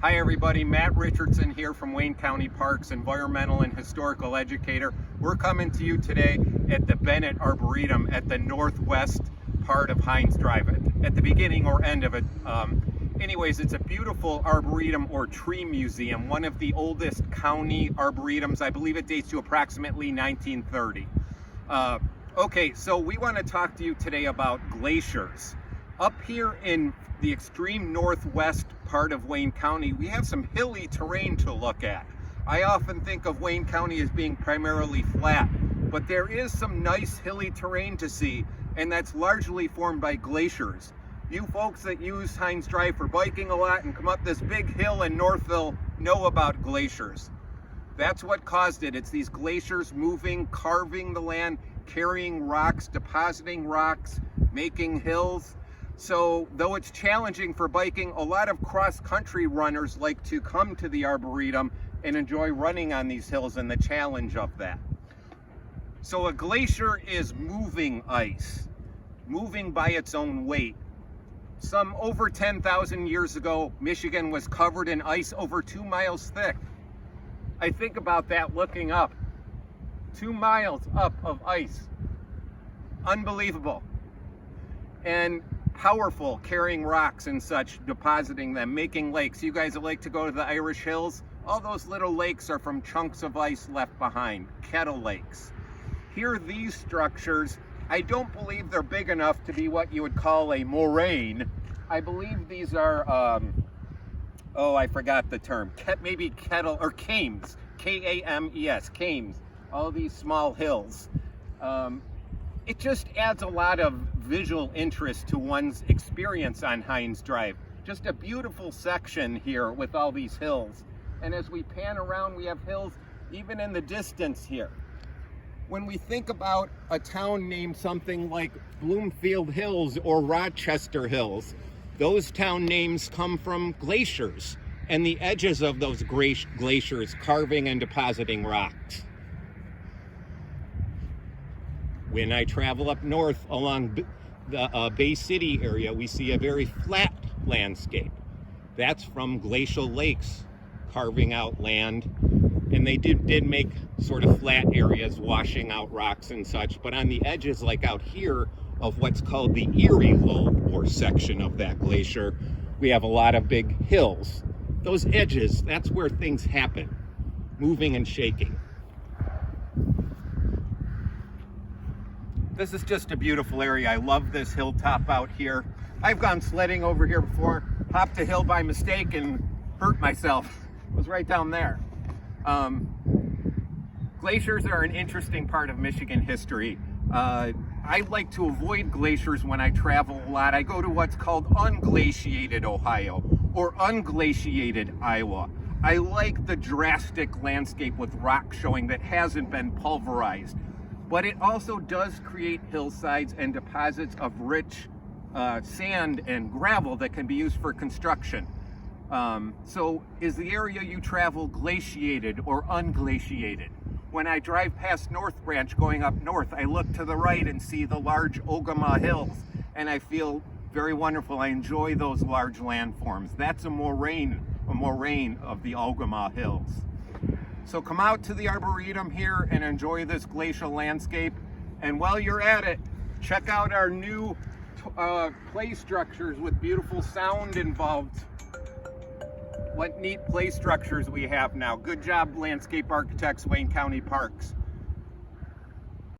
Hi everybody, Matt Richardson here from Wayne County Parks, environmental and historical educator. We're coming to you today at the Bennett Arboretum at the northwest part of Hines Drive, at the beginning or end of it. Anyways, it's a beautiful arboretum or tree museum, one of the oldest county arboretums. I believe it dates to approximately 1930. Okay, so we want to talk to you today about glaciers. Up here in the extreme northwest part of Wayne County, we have some hilly terrain to look at. I often think of Wayne County as being primarily flat, but there is some nice hilly terrain to see, and that's largely formed by glaciers. You folks that use Hines Drive for biking a lot and come up this big hill in Northville know about glaciers. That's what caused it. It's these glaciers moving, carving the land, carrying rocks, depositing rocks, making hills. So though it's challenging for biking, a lot of cross-country runners like to come to the Arboretum and enjoy running on these hills and the challenge of that. So a glacier is moving ice, moving by its own weight. Some over 10,000 years ago, Michigan was covered in ice over 2 miles thick. I think about that looking up. 2 miles up of ice. Unbelievable. And powerful, carrying rocks and such, depositing them, making lakes. You guys that like to go to the Irish Hills, all those little lakes are from chunks of ice left behind, kettle lakes. Here, these structures, I don't believe they're big enough to be what you would call a moraine. I believe these are, I forgot the term, maybe kettle, or kames, K-A-M-E-S, kames, all these small hills. It just adds a lot of visual interest to one's experience on Hines Drive. Just a beautiful section here with all these hills. And as we pan around, we have hills even in the distance here. When we think about a town named something like Bloomfield Hills or Rochester Hills, those town names come from glaciers and the edges of those glaciers carving and depositing rocks. When I travel up north along the Bay City area, we see a very flat landscape. That's from glacial lakes carving out land. And they did make sort of flat areas, washing out rocks and such. But on the edges, like out here, of what's called the Erie Lobe, or section of that glacier, we have a lot of big hills. Those edges, that's where things happen, moving and shaking. This is just a beautiful area. I love this hilltop out here. I've gone sledding over here before, hopped a hill by mistake and hurt myself. It was right down there. Glaciers are an interesting part of Michigan history. I like to avoid glaciers when I travel a lot. I go to what's called unglaciated Ohio or unglaciated Iowa. I like the drastic landscape with rock showing that hasn't been pulverized. But it also does create hillsides and deposits of rich sand and gravel that can be used for construction. So is the area you travel glaciated or unglaciated? When I drive past North Branch going up north, I look to the right and see the large Ogama Hills, and I feel very wonderful. I enjoy those large landforms. That's a moraine of the Ogama Hills. So come out to the Arboretum here and enjoy this glacial landscape. And while you're at it, check out our new play structures with beautiful sound involved. What neat play structures we have now. Good job, landscape architects, Wayne County Parks.